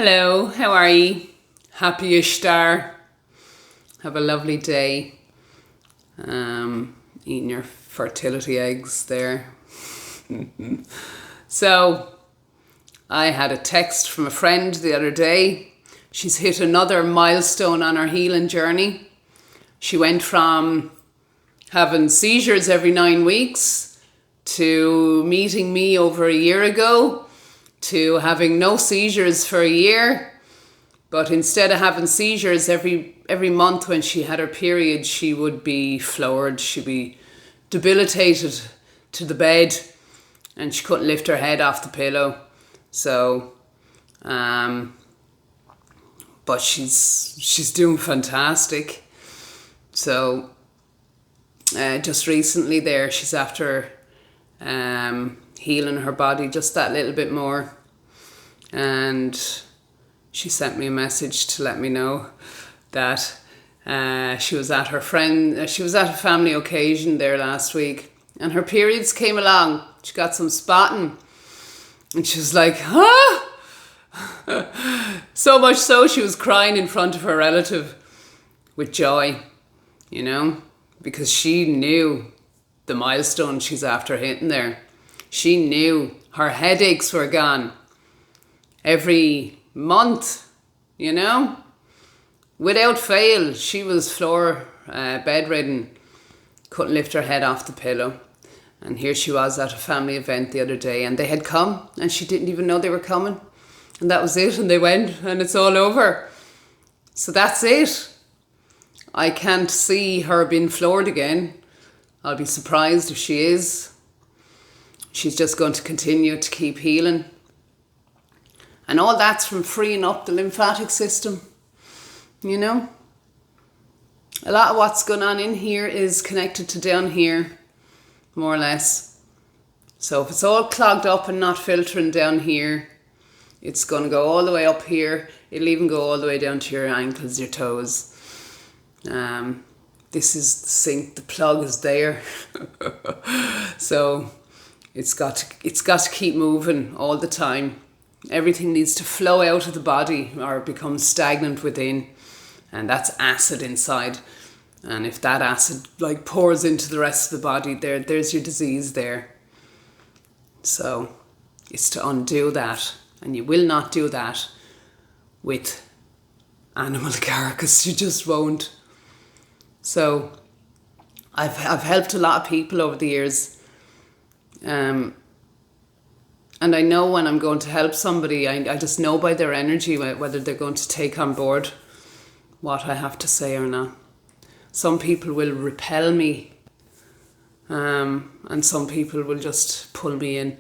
Hello, how are you? Happy Ishtar. Have a lovely day. Eating your fertility eggs there. So, I had a text from a friend the other day. She's hit another milestone on her healing journey. She went from having seizures every 9 weeks to meeting me over a year ago to having no seizures for a year. But instead of having seizures every month when she had her period, she would be floored. She'd be debilitated to the bed and she couldn't lift her head off the pillow. So, but she's doing fantastic. So, just recently there, she's after healing her body just that little bit more. And she sent me a message to let me know that she was at a family occasion there last week and her periods came along. She got some spotting and she was like, huh? So much so she was crying in front of her relative with joy, because she knew the milestone she's after hitting there. She knew her headaches were gone every month, without fail. She was bedridden, couldn't lift her head off the pillow. And here she was at a family event the other day and they had come and she didn't even know they were coming. And that was it, and they went and it's all over. So that's it. I can't see her being floored again. I'll be surprised if she is. She's just going to continue to keep healing. And all that's from freeing up the lymphatic system, A lot of what's going on in here is connected to down here, more or less. So if it's all clogged up and not filtering down here, it's going to go all the way up here. It'll even go all the way down to your ankles, your toes. This is the sink, the plug is there. So it's got to keep moving all the time. Everything needs to flow out of the body or become stagnant within. And that's acid inside. And if that acid pours into the rest of the body, there's your disease there. So it's to undo that. And you will not do that with animal carcass. You just won't. So I've helped a lot of people over the years. And I know when I'm going to help somebody, I just know by their energy whether they're going to take on board what I have to say or not. Some people will repel me, and some people will just pull me in.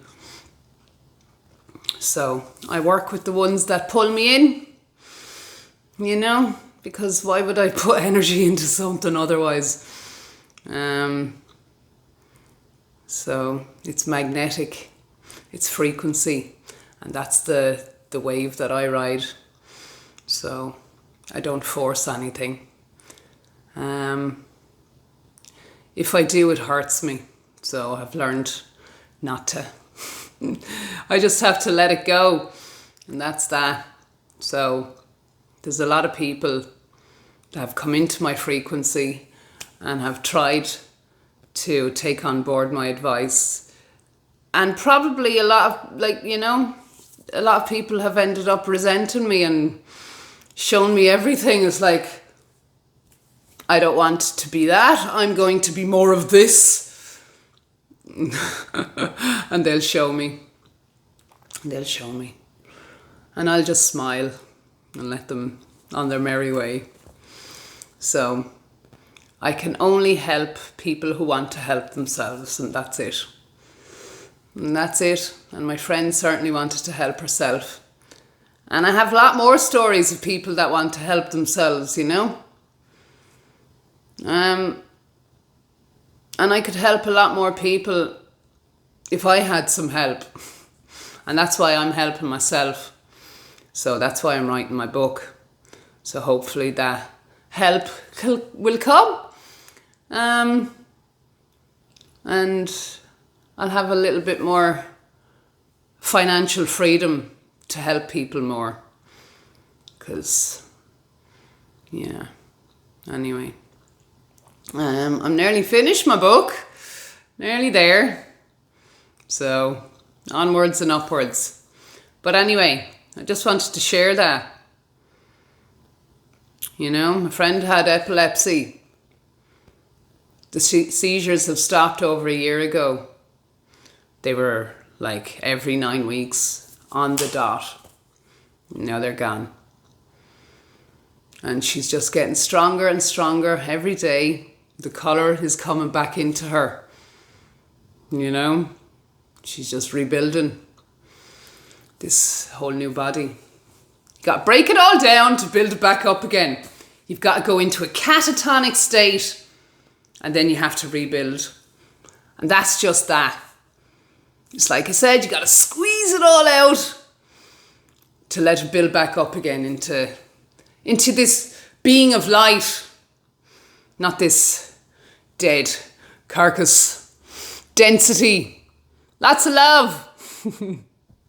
So I work with the ones that pull me in, because why would I put energy into something otherwise? So it's magnetic. It's frequency, and that's the wave that I ride. So I don't force anything. If I do, it hurts me. So I've learned not to. I just have to let it go, and that's that. So there's a lot of people that have come into my frequency and have tried to take on board my advice. And probably a lot of people have ended up resenting me and shown me everything. It's like, I don't want to be that. I'm going to be more of this. And they'll show me. And I'll just smile and let them on their merry way. So I can only help people who want to help themselves, and that's it. And that's it. And my friend certainly wanted to help herself. And I have a lot more stories of people that want to help themselves, And I could help a lot more people if I had some help. And that's why I'm helping myself. So that's why I'm writing my book. So hopefully that help will come. And I'll have a little bit more financial freedom to help people more. Because, yeah. Anyway. I'm nearly finished my book. Nearly there. So, onwards and upwards. But anyway, I just wanted to share that. You know, my friend had epilepsy. The seizures have stopped over a year ago. They were like every 9 weeks on the dot. Now they're gone. And she's just getting stronger and stronger every day. The colour is coming back into her. You know, she's just rebuilding this whole new body. You got to break it all down to build it back up again. You've got to go into a catatonic state and then you have to rebuild. And that's just that. It's like I said, you got to squeeze it all out to let it build back up again into this being of light, not this dead carcass. Density. Lots of love.